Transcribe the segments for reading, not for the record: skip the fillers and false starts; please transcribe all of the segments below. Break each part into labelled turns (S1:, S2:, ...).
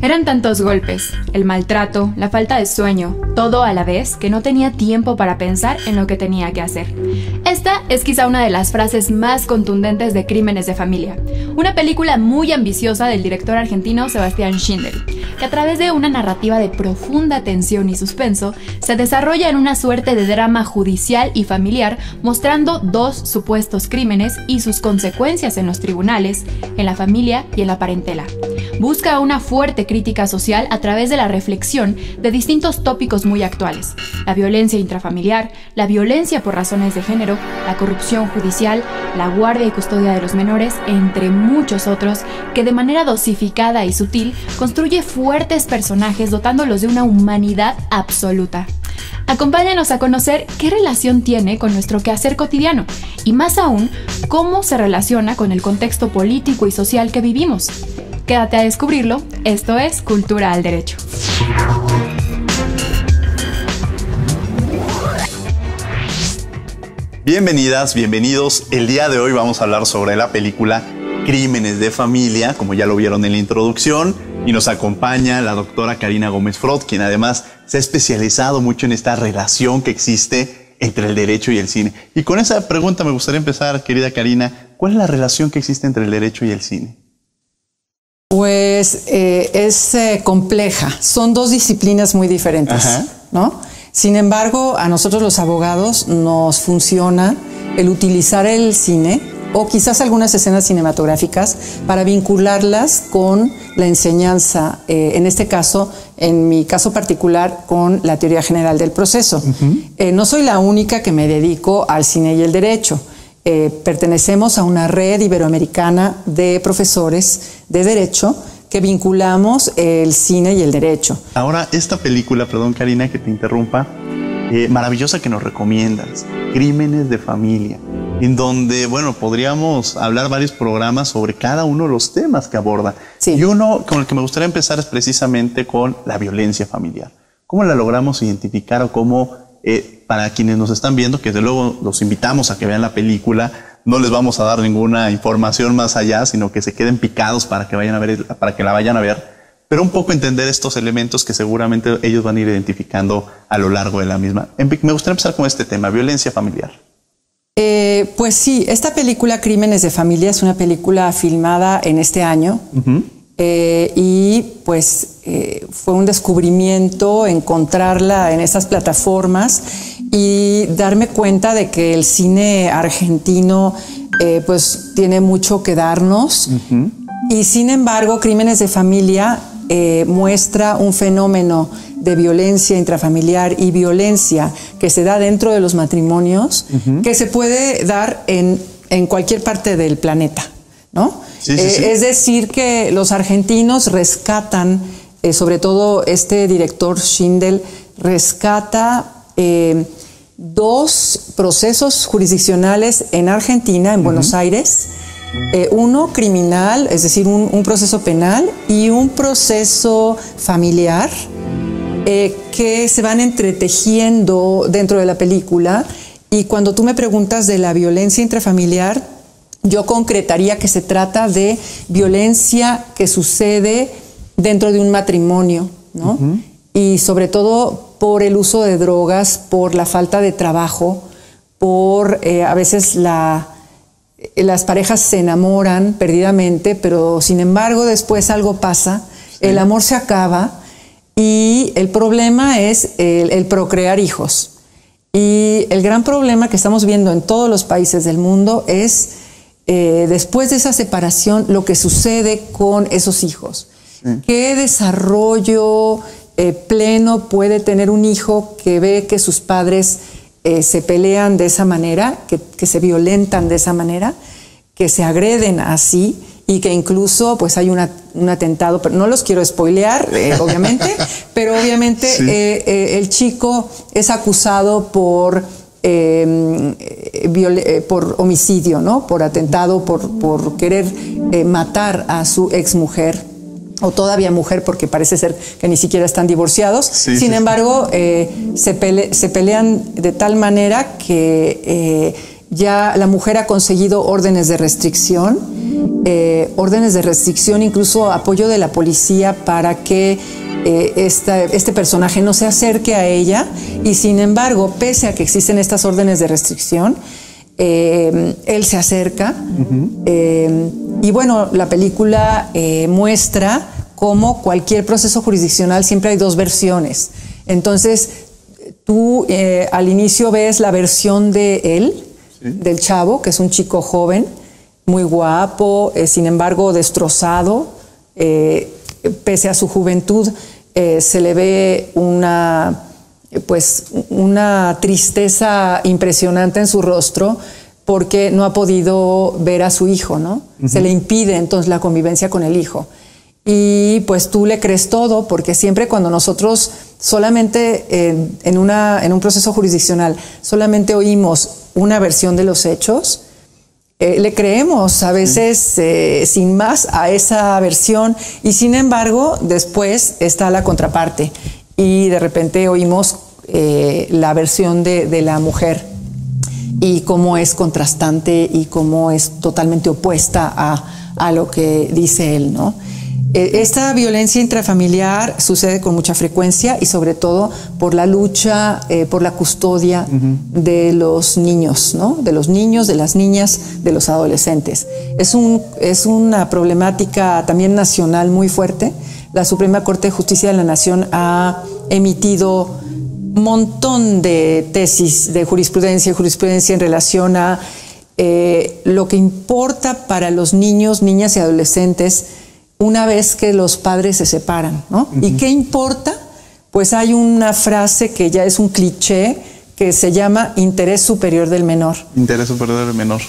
S1: Eran tantos golpes, el maltrato, la falta de sueño, todo a la vez que no tenía tiempo para pensar en lo que tenía que hacer. Esta es quizá una de las frases más contundentes de Crímenes de Familia, una película muy ambiciosa del director argentino Sebastián Schindel, que a través de una narrativa de profunda tensión y suspenso, se desarrolla en una suerte de drama judicial y familiar, mostrando dos supuestos crímenes y sus consecuencias en los tribunales, en la familia y en la parentela. Busca una fuerte crítica social a través de la reflexión de distintos tópicos muy actuales: la violencia intrafamiliar, la violencia por razones de género, la corrupción judicial, la guardia y custodia de los menores, entre muchos otros, que de manera dosificada y sutil construye fuertes personajes dotándolos de una humanidad absoluta. Acompáñanos a conocer qué relación tiene con nuestro quehacer cotidiano y, más aún, cómo se relaciona con el contexto político y social que vivimos. Quédate a descubrirlo. Esto es Cultura al Derecho.
S2: Bienvenidas, bienvenidos. El día de hoy vamos a hablar sobre la película Crímenes de Familia, como ya lo vieron en la introducción, y nos acompaña la doctora Karina Gómez Frot, quien además se ha especializado mucho en esta relación que existe entre el derecho y el cine. Y con esa pregunta me gustaría empezar, querida Karina. ¿Cuál es la relación que existe entre el derecho y el cine?
S3: Pues es compleja. Son dos disciplinas muy diferentes, ¿no? Sin embargo, a nosotros los abogados nos funciona el utilizar el cine o quizás algunas escenas cinematográficas para vincularlas con la enseñanza, en este caso, en mi caso particular, con la teoría general del proceso. No soy la única que me dedico al cine y el derecho. Pertenecemos a una red iberoamericana de profesores de derecho que vinculamos el cine y el derecho.
S2: Ahora, esta película, perdón Karina que te interrumpa, maravillosa que nos recomiendas, Crímenes de Familia, en donde, bueno, podríamos hablar varios programas sobre cada uno de los temas que aborda. Sí. Y uno con el que me gustaría empezar es precisamente con la violencia familiar. ¿Cómo la logramos identificar o cómo... para quienes nos están viendo, que desde luego los invitamos a que vean la película, no les vamos a dar ninguna información más allá, sino que se queden picados para que vayan a ver, para que la vayan a ver, pero un poco entender estos elementos que seguramente ellos van a ir identificando a lo largo de la misma. Me gustaría empezar con este tema, violencia familiar.
S3: Pues sí, esta película Crímenes de Familia es una película filmada en este año. Y pues fue un descubrimiento encontrarla en estas plataformas y darme cuenta de que el cine argentino pues tiene mucho que darnos. Y sin embargo, Crímenes de Familia muestra un fenómeno de violencia intrafamiliar y violencia que se da dentro de los matrimonios, que se puede dar en cualquier parte del planeta, ¿no? Sí. Es decir, que los argentinos rescatan, sobre todo este director Schindel, rescata dos procesos jurisdiccionales en Argentina, en Buenos Aires, uno criminal, es decir, un proceso penal, y un proceso familiar, que se van entretejiendo dentro de la película. Y cuando tú me preguntas de la violencia intrafamiliar, yo concretaría que se trata de violencia que sucede dentro de un matrimonio, ¿no? Y sobre todo por el uso de drogas, por la falta de trabajo, por a veces las parejas se enamoran perdidamente, pero sin embargo después algo pasa, el amor se acaba y el problema es el procrear hijos. Y el gran problema que estamos viendo en todos los países del mundo es después de esa separación, lo que sucede con esos hijos. ¿Qué desarrollo pleno puede tener un hijo que ve que sus padres se pelean de esa manera, que se violentan de esa manera, que se agreden así y que incluso pues hay un atentado, pero no los quiero spoilear, obviamente, pero obviamente sí. El chico es acusado por homicidio, ¿no? Por atentado, por querer matar a su exmujer, o todavía mujer, porque parece ser que ni siquiera están divorciados. Sí, Sin embargo, se pelean de tal manera que ya la mujer ha conseguido órdenes de restricción, incluso apoyo de la policía para que este personaje no se acerque a ella, y sin embargo, pese a que existen estas órdenes de restricción, él se acerca. Y bueno, la película muestra cómo cualquier proceso jurisdiccional siempre hay dos versiones. Entonces, tú al inicio ves la versión de él, sí, del chavo, que es un chico joven, muy guapo, sin embargo destrozado, pese a su juventud. Se le ve una tristeza impresionante en su rostro, porque no ha podido ver a su hijo, ¿no? Se le impide entonces la convivencia con el hijo. Y pues tú le crees todo, porque siempre cuando nosotros solamente en un proceso jurisdiccional solamente oímos una versión de los hechos, le creemos a veces sin más a esa versión, y sin embargo después está la contraparte y de repente oímos la versión de la mujer, y cómo es contrastante y cómo es totalmente opuesta a lo que dice él, ¿no? Esta violencia intrafamiliar sucede con mucha frecuencia, y sobre todo por la lucha por la custodia de los niños, ¿no? De los niños, de las niñas, de los adolescentes. Es una problemática también nacional muy fuerte. La Suprema Corte de Justicia de la Nación ha emitido un montón de tesis de jurisprudencia en relación a lo que importa para los niños, niñas y adolescentes una vez que los padres se separan, ¿no? ¿Y qué importa? Pues hay una frase que ya es un cliché, que se llama interés superior del menor. Interés superior del menor.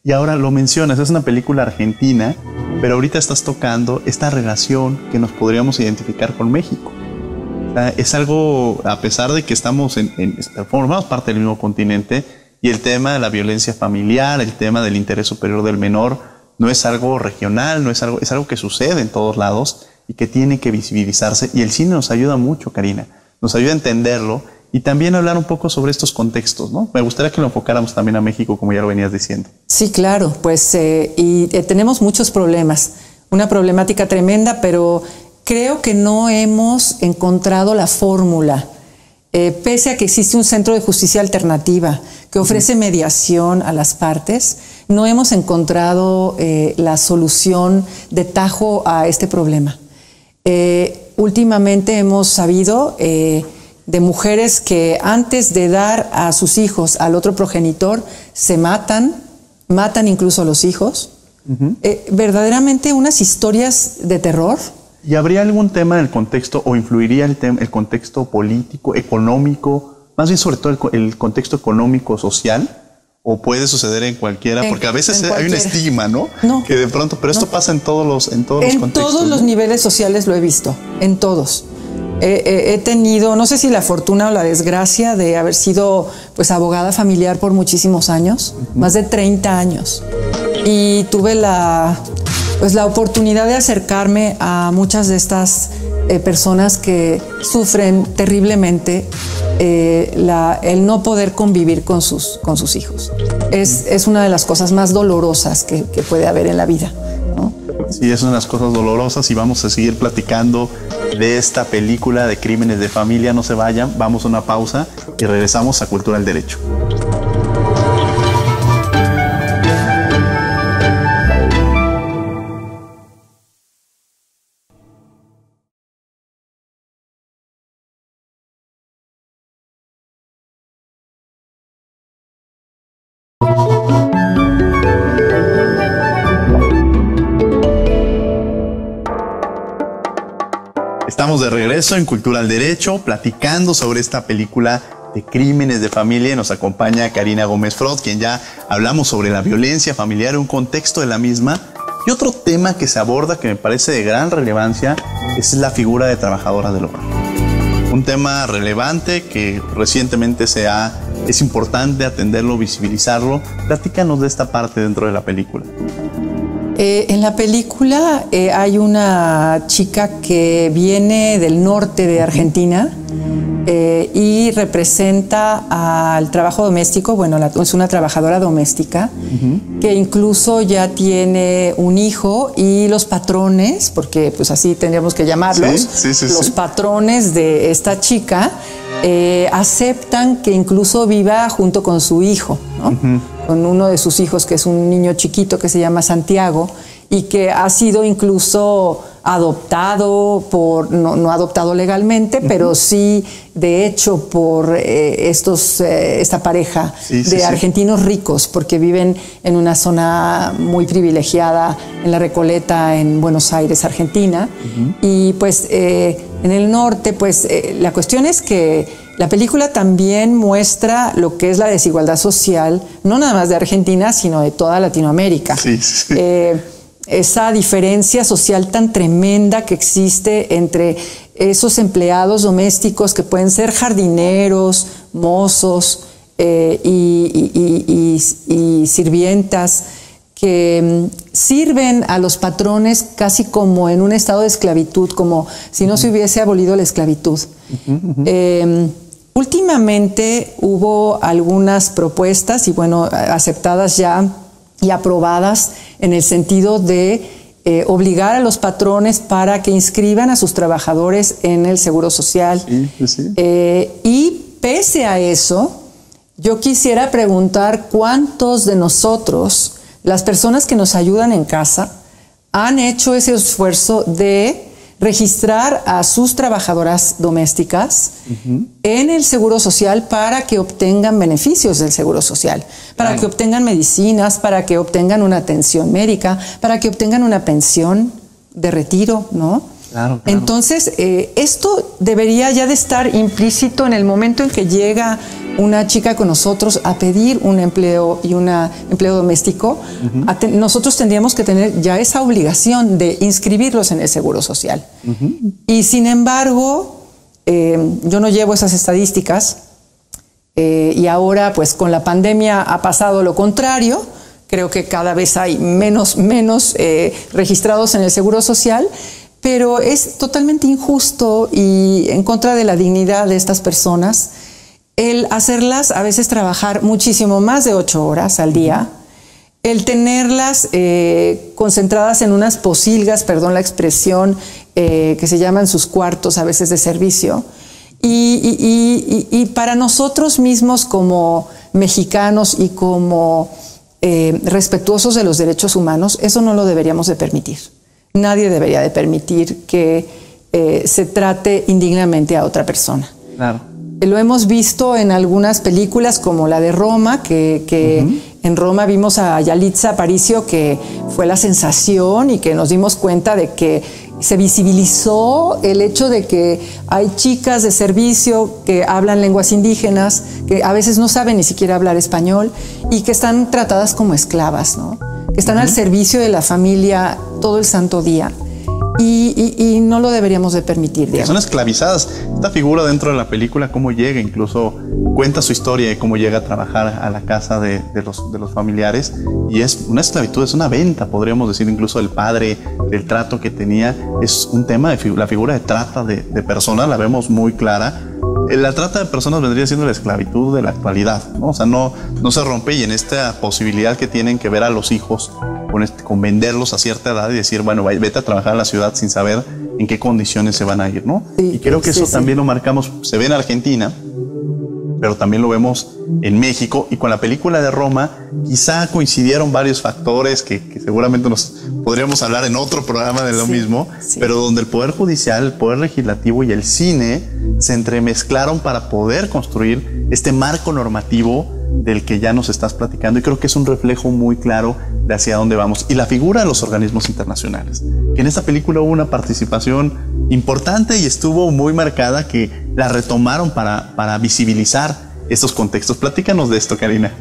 S2: Y ahora lo mencionas, es una película argentina, pero ahorita estás tocando esta relación que nos podríamos identificar con México. O sea, es algo, a pesar de que formamos parte del mismo continente, y el tema de la violencia familiar, el tema del interés superior del menor, no es algo regional, es algo que sucede en todos lados y que tiene que visibilizarse. Y el cine nos ayuda mucho, Karina. Nos ayuda a entenderlo y también a hablar un poco sobre estos contextos, ¿no? Me gustaría que lo enfocáramos también a México, como ya lo venías diciendo.
S3: Sí, claro. Pues tenemos muchos problemas. Una problemática tremenda, pero creo que no hemos encontrado la fórmula. Pese a que existe un centro de justicia alternativa que ofrece mediación a las partes, no hemos encontrado la solución de tajo a este problema. Últimamente hemos sabido de mujeres que antes de dar a sus hijos al otro progenitor se matan incluso a los hijos. Verdaderamente unas historias de terror.
S2: ¿Y habría algún tema en el contexto, o influiría el contexto político, económico, más bien sobre todo el contexto económico, social? ¿O puede suceder en cualquiera? Porque a veces hay un estigma, ¿no? Que de pronto, pero esto pasa en todos los contextos.
S3: En todos los niveles sociales lo he visto, en todos. He tenido, no sé si la fortuna o la desgracia de haber sido pues abogada familiar por muchísimos años, más de 30 años. Y tuve la oportunidad de acercarme a muchas de estas personas que sufren terriblemente el no poder convivir con sus hijos. Es una de las cosas más dolorosas que puede haber en la vida, ¿no?
S2: Sí, es una de las cosas dolorosas, y vamos a seguir platicando de esta película de Crímenes de Familia. No se vayan, vamos a una pausa y regresamos a Cultura del Derecho. Estamos de regreso en Cultura al Derecho, platicando sobre esta película de Crímenes de Familia. Nos acompaña Karina Gómez Frot, quien ya hablamos sobre la violencia familiar, un contexto de la misma. Y otro tema que se aborda que me parece de gran relevancia es la figura de trabajadora del hogar. Un tema relevante que recientemente es importante atenderlo, visibilizarlo. Platícanos de esta parte dentro de la película.
S3: En la película hay una chica que viene del norte de Argentina y representa al trabajo doméstico. Bueno, es una trabajadora doméstica que incluso ya tiene un hijo, y los patrones, porque pues así tendríamos que llamarlos, los patrones de esta chica aceptan que incluso viva junto con su hijo, ¿no? Con uno de sus hijos, que es un niño chiquito que se llama Santiago, y que ha sido incluso adoptado no adoptado legalmente, pero sí, de hecho, por esta pareja de argentinos ricos, porque viven en una zona muy privilegiada en la Recoleta, en Buenos Aires, Argentina. Y pues en el norte, pues la cuestión es que la película también muestra lo que es la desigualdad social, no nada más de Argentina, sino de toda Latinoamérica. Esa diferencia social tan tremenda que existe entre esos empleados domésticos que pueden ser jardineros, mozos y sirvientas, que sirven a los patrones casi como en un estado de esclavitud, como si no se hubiese abolido la esclavitud. Últimamente hubo algunas propuestas, y bueno, aceptadas ya y aprobadas, en el sentido de obligar a los patrones para que inscriban a sus trabajadores en el Seguro Social. Y pese a eso, yo quisiera preguntar cuántos de nosotros, las personas que nos ayudan en casa, han hecho ese esfuerzo de registrar a sus trabajadoras domésticas en el Seguro Social para que obtengan beneficios del Seguro Social, para que obtengan medicinas, para que obtengan una atención médica, para que obtengan una pensión de retiro, ¿no? Entonces, esto debería ya de estar implícito en el momento en que llega una chica con nosotros a pedir un empleo y un empleo doméstico. Nosotros tendríamos que tener ya esa obligación de inscribirlos en el Seguro Social. Y sin embargo, yo no llevo esas estadísticas, y ahora pues con la pandemia ha pasado lo contrario. Creo que cada vez hay menos registrados en el Seguro Social, pero es totalmente injusto y en contra de la dignidad de estas personas el hacerlas a veces trabajar muchísimo más de 8 horas al día, el tenerlas concentradas en unas posilgas, perdón la expresión, que se llaman sus cuartos a veces de servicio, y para nosotros mismos como mexicanos y como respetuosos de los derechos humanos, eso no lo deberíamos de permitir. Nadie debería de permitir que se trate indignamente a otra persona. Lo hemos visto en algunas películas como la de Roma, que en Roma vimos a Yalitza Aparicio, que fue la sensación, y que nos dimos cuenta de que se visibilizó el hecho de que hay chicas de servicio que hablan lenguas indígenas, que a veces no saben ni siquiera hablar español, y que están tratadas como esclavas, ¿no? Que están al servicio de la familia todo el santo día. Y no lo deberíamos de permitir, digamos.
S2: Son esclavizadas. Esta figura dentro de la película, cómo llega, incluso cuenta su historia de cómo llega a trabajar a la casa de los familiares, y es una esclavitud, es una venta, podríamos decir, incluso del padre, del trato que tenía. Es un tema de la figura de trata de personas, la vemos muy clara. La trata de personas vendría siendo la esclavitud de la actualidad, ¿no? O sea, no se rompe, y en esta posibilidad que tienen que ver a los hijos con venderlos a cierta edad y decir, bueno, vete a trabajar a la ciudad sin saber en qué condiciones se van a ir, ¿no? Y creo que eso también lo marcamos, se ve en Argentina, pero también lo vemos en México, y con la película de Roma quizá coincidieron varios factores que seguramente nos podríamos hablar en otro programa de lo mismo, pero donde el Poder Judicial, el Poder Legislativo y el cine se entremezclaron para poder construir este marco normativo del que ya nos estás platicando, y creo que es un reflejo muy claro de hacia dónde vamos. Y la figura de los organismos internacionales, que en esta película hubo una participación importante y estuvo muy marcada que la retomaron para visibilizar estos contextos. Platícanos de esto, Karina.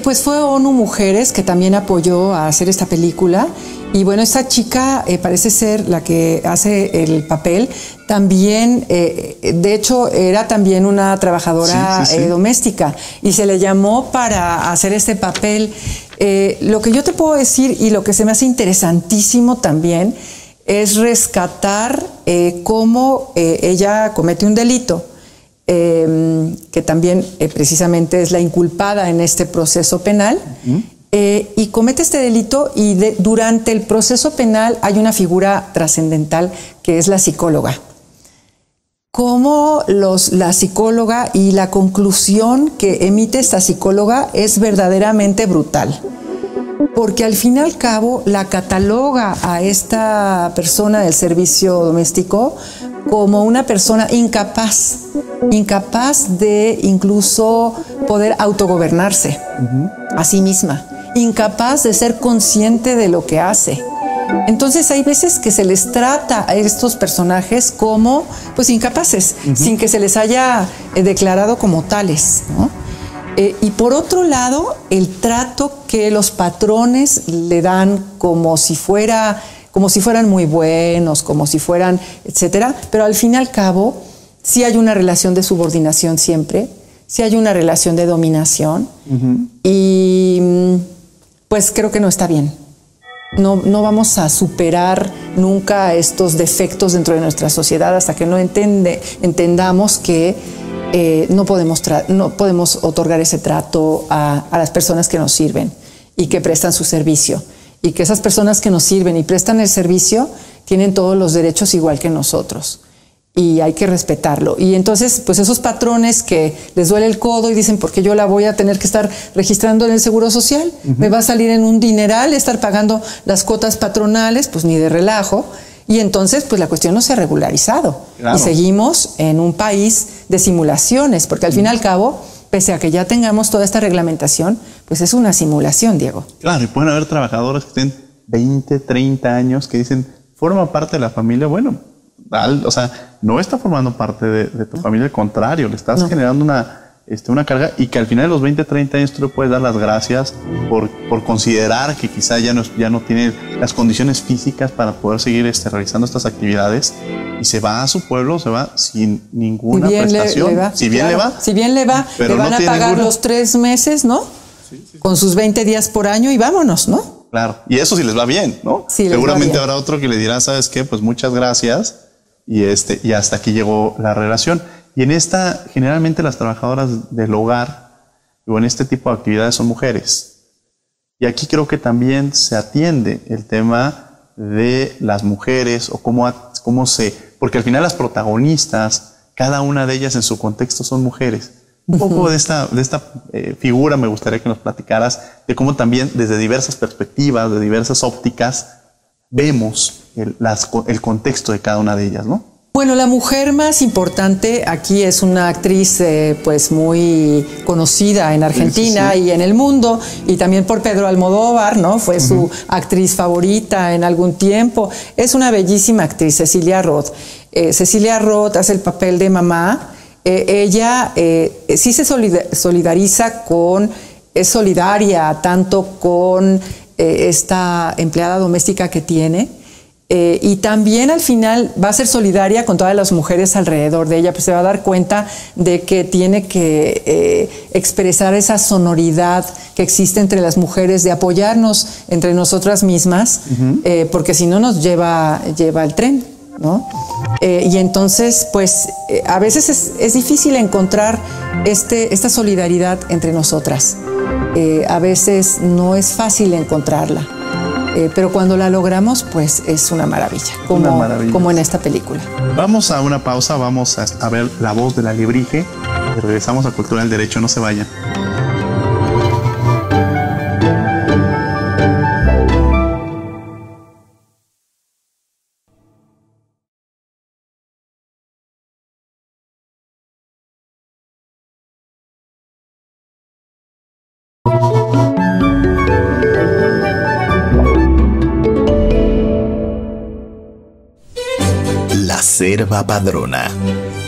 S3: Pues fue ONU Mujeres que también apoyó a hacer esta película. Y bueno, esta chica parece ser la que hace el papel. También, de hecho, era también una trabajadora doméstica y se le llamó para hacer este papel. Lo que yo te puedo decir y lo que se me hace interesantísimo también es rescatar cómo ella comete un delito. Que también precisamente es la inculpada en este proceso penal, y comete este delito y durante el proceso penal hay una figura trascendental que es la psicóloga. Cómo la psicóloga y la conclusión que emite esta psicóloga es verdaderamente brutal. Porque al fin y al cabo la cataloga a esta persona del servicio doméstico como una persona incapaz de incluso poder autogobernarse a sí misma, incapaz de ser consciente de lo que hace. Entonces hay veces que se les trata a estos personajes como pues incapaces, sin que se les haya declarado como tales, ¿no? Y por otro lado, el trato que los patrones le dan como si fueran muy buenos, como si fueran, etcétera, pero al fin y al cabo sí hay una relación de subordinación siempre, sí hay una relación de dominación, y pues creo que no está bien. No vamos a superar nunca estos defectos dentro de nuestra sociedad hasta que no entendamos que no podemos otorgar ese trato a las personas que nos sirven y que prestan su servicio. Y que esas personas que nos sirven y prestan el servicio tienen todos los derechos igual que nosotros. Y hay que respetarlo. Y entonces, pues esos patrones que les duele el codo y dicen, ¿por qué yo la voy a tener que estar registrando en el Seguro Social? Me va a salir en un dineral estar pagando las cuotas patronales, pues ni de relajo. Y entonces, pues la cuestión no se ha regularizado. Claro. Y seguimos en un país de simulaciones, porque al fin y al cabo, pese a que ya tengamos toda esta reglamentación, pues es una simulación, Diego.
S2: Claro, y pueden haber trabajadores que tienen 20, 30 años que dicen, forma parte de la familia. Bueno, o sea, no está formando parte de tu familia, al contrario, le estás generando una carga, y que al final de los 20, 30 años tú le puedes dar las gracias por considerar que quizá ya no tiene las condiciones físicas para poder seguir realizando estas actividades, y se va a su pueblo, se va sin ninguna prestación. Si bien le va,
S3: le van a pagar los 3 meses, ¿no? Sí. Con sus 20 días por año y vámonos, ¿no?
S2: Claro, y eso sí les va bien, ¿no?
S3: Sí,
S2: seguramente habrá otro que le dirá, ¿sabes qué? Pues muchas gracias, y hasta aquí llegó la relación. Y en generalmente las trabajadoras del hogar o en este tipo de actividades son mujeres. Y aquí creo que también se atiende el tema de las mujeres o porque al final las protagonistas, cada una de ellas en su contexto son mujeres. Un poco de esta figura me gustaría que nos platicaras de cómo también desde diversas perspectivas, de diversas ópticas, vemos el contexto de cada una de ellas, ¿no?
S3: Bueno, la mujer más importante aquí es una actriz pues muy conocida en Argentina y en el mundo, y también por Pedro Almodóvar, ¿no? Fue su actriz favorita en algún tiempo. Es una bellísima actriz, Cecilia Roth. Cecilia Roth hace el papel de mamá. Ella sí se solidariza es solidaria tanto con esta empleada doméstica que tiene, y también al final va a ser solidaria con todas las mujeres alrededor de ella, pues se va a dar cuenta de que tiene que expresar esa sonoridad que existe entre las mujeres, de apoyarnos entre nosotras mismas, porque si no nos lleva el tren, ¿no? Y entonces, pues, a veces es difícil encontrar esta solidaridad entre nosotras. A veces no es fácil encontrarla. Pero cuando la logramos, pues es una maravilla, como en esta película.
S2: Vamos a una pausa, vamos a ver La Voz del Alebrije y regresamos a Cultura del Derecho. No se vayan.
S4: serva padrona.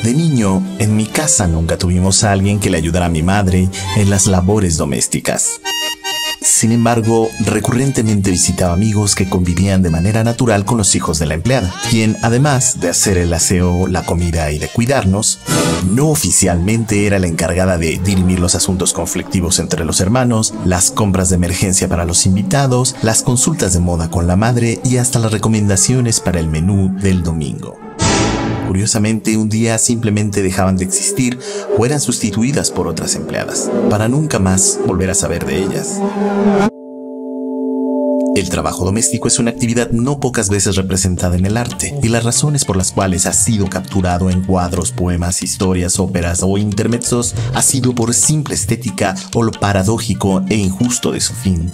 S4: De niño, en mi casa nunca tuvimos a alguien que le ayudara a mi madre en las labores domésticas. Sin embargo, recurrentemente visitaba amigos que convivían de manera natural con los hijos de la empleada, quien, además de hacer el aseo, la comida y de cuidarnos, no oficialmente era la encargada de dirimir los asuntos conflictivos entre los hermanos, las compras de emergencia para los invitados, las consultas de moda con la madre y hasta las recomendaciones para el menú del domingo. Curiosamente, un día simplemente dejaban de existir o eran sustituidas por otras empleadas, para nunca más volver a saber de ellas. El trabajo doméstico es una actividad no pocas veces representada en el arte, y las razones por las cuales ha sido capturado en cuadros, poemas, historias, óperas o intermezzos ha sido por simple estética o lo paradójico e injusto de su fin.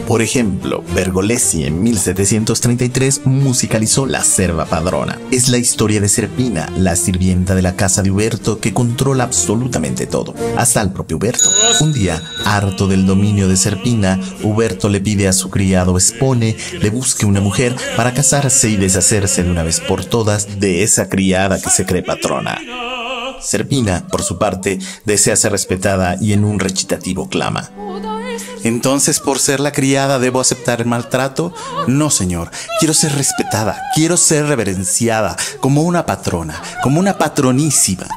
S4: Por ejemplo, Pergolesi en 1733 musicalizó La serva padrona. Es la historia de Serpina, la sirvienta de la casa de Uberto que controla absolutamente todo, hasta el propio Uberto. Un día, harto del dominio de Serpina, Uberto le pide a su criado Spone le busque una mujer para casarse y deshacerse de una vez por todas de esa criada que se cree patrona. Serpina, por su parte, desea ser respetada y en un recitativo clama: ¿entonces por ser la criada debo aceptar el maltrato? No, señor. Quiero ser respetada, quiero ser reverenciada, como una patrona, como una patronísima.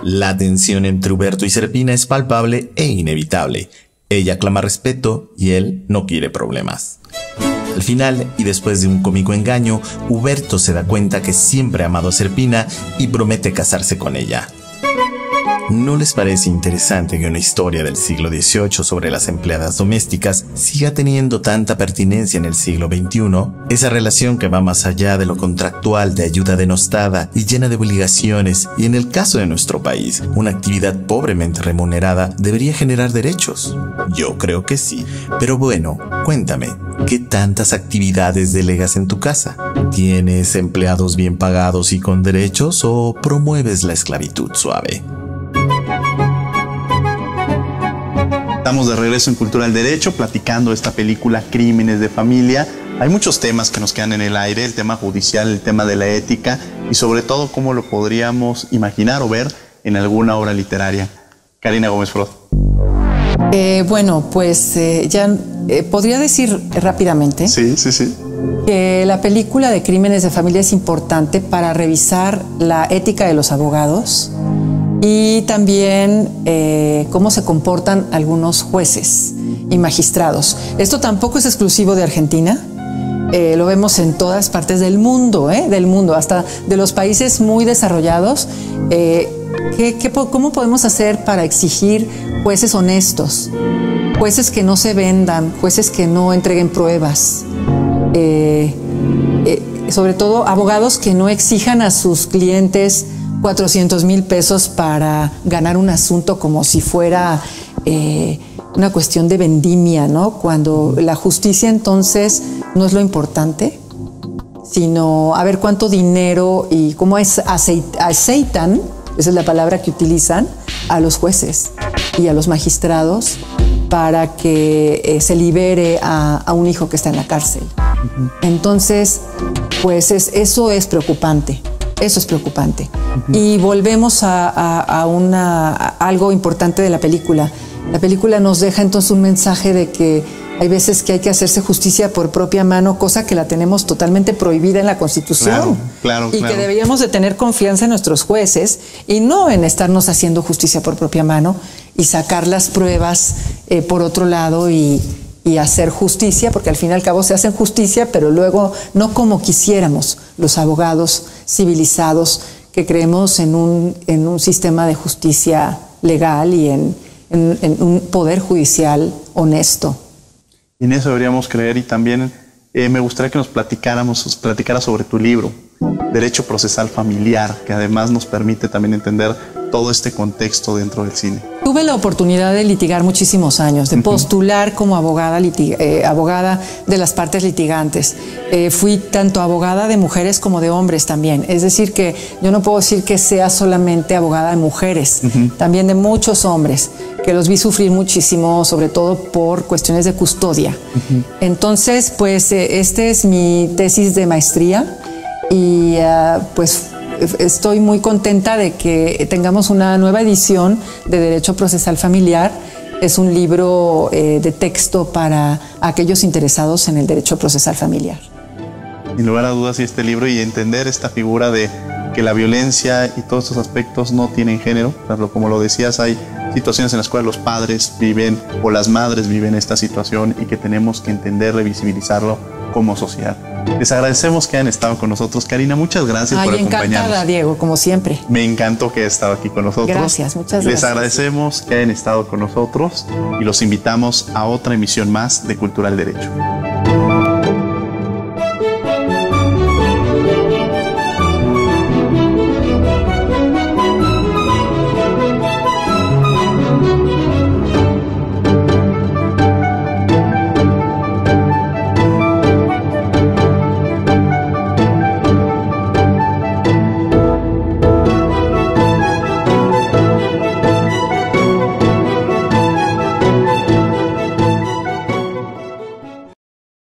S4: La tensión entre Uberto y Serpina es palpable e inevitable. Ella clama respeto y él no quiere problemas. Al final, y después de un cómico engaño, Uberto se da cuenta que siempre ha amado a Serpina y promete casarse con ella. ¿No les parece interesante que una historia del siglo XVIII sobre las empleadas domésticas siga teniendo tanta pertinencia en el siglo XXI? Esa relación que va más allá de lo contractual, de ayuda denostada y llena de obligaciones, y en el caso de nuestro país, una actividad pobremente remunerada debería generar derechos. Yo creo que sí. Pero bueno, cuéntame, ¿qué tantas actividades delegas en tu casa? ¿Tienes empleados bien pagados y con derechos o promueves la esclavitud suave?
S2: Estamos de regreso en Cultura del Derecho, platicando esta película Crímenes de Familia. Hay muchos temas que nos quedan en el aire, el tema judicial, el tema de la ética y sobre todo cómo lo podríamos imaginar o ver en alguna obra literaria. Karina Gómez Frot.
S3: Bueno, pues ya podría decir rápidamente que la película de Crímenes de Familia es importante para revisar la ética de los abogados y también cómo se comportan algunos jueces y magistrados. Esto tampoco es exclusivo de Argentina, lo vemos en todas partes del mundo, hasta de los países muy desarrollados. ¿Cómo podemos hacer para exigir jueces honestos, jueces que no se vendan, jueces que no entreguen pruebas? Sobre todo abogados que no exijan a sus clientes 400,000 pesos para ganar un asunto como si fuera una cuestión de vendimia, ¿no? Cuando la justicia entonces no es lo importante, sino a ver cuánto dinero y cómo aceitan, esa es la palabra que utilizan, a los jueces y a los magistrados para que se libere a un hijo que está en la cárcel. Entonces, pues eso es preocupante. Eso es preocupante. Y volvemos a algo importante de la película. La película nos deja entonces un mensaje de que hay veces que hay que hacerse justicia por propia mano, cosa que la tenemos totalmente prohibida en la Constitución. Claro. Que deberíamos de tener confianza en nuestros jueces y no en estarnos haciendo justicia por propia mano y sacar las pruebas por otro lado y hacer justicia, porque al fin y al cabo se hacen justicia, pero luego no como quisiéramos los abogados civilizados que creemos en un sistema de justicia legal y en un poder judicial honesto.
S2: En eso deberíamos creer y también me gustaría que nos platicara sobre tu libro, Derecho Procesal Familiar, que además nos permite también entender todo este contexto dentro del cine.
S3: Tuve la oportunidad de litigar muchísimos años, de postular como abogada de las partes litigantes. Fui tanto abogada de mujeres como de hombres también. Es decir, que yo no puedo decir que sea solamente abogada de mujeres, también de muchos hombres, que los vi sufrir muchísimo, sobre todo por cuestiones de custodia. Entonces, pues, esta es mi tesis de maestría. y pues estoy muy contenta de que tengamos una nueva edición de Derecho Procesal Familiar. Es un libro de texto para aquellos interesados en el derecho procesal familiar.
S2: Sin lugar a dudas, y este libro, y entender esta figura de que la violencia y todos estos aspectos no tienen género. Como lo decías, hay situaciones en las cuales los padres viven o las madres viven esta situación y que tenemos que entender, revisibilizarlo como sociedad. Les agradecemos que hayan estado con nosotros. Karina, muchas gracias por acompañarnos.
S3: Encantada, Diego, como siempre.
S2: Me encantó que hayas estado aquí con nosotros.
S3: Gracias, muchas gracias.
S2: Les agradecemos que hayan estado con nosotros y los invitamos a otra emisión más de Cultura del Derecho.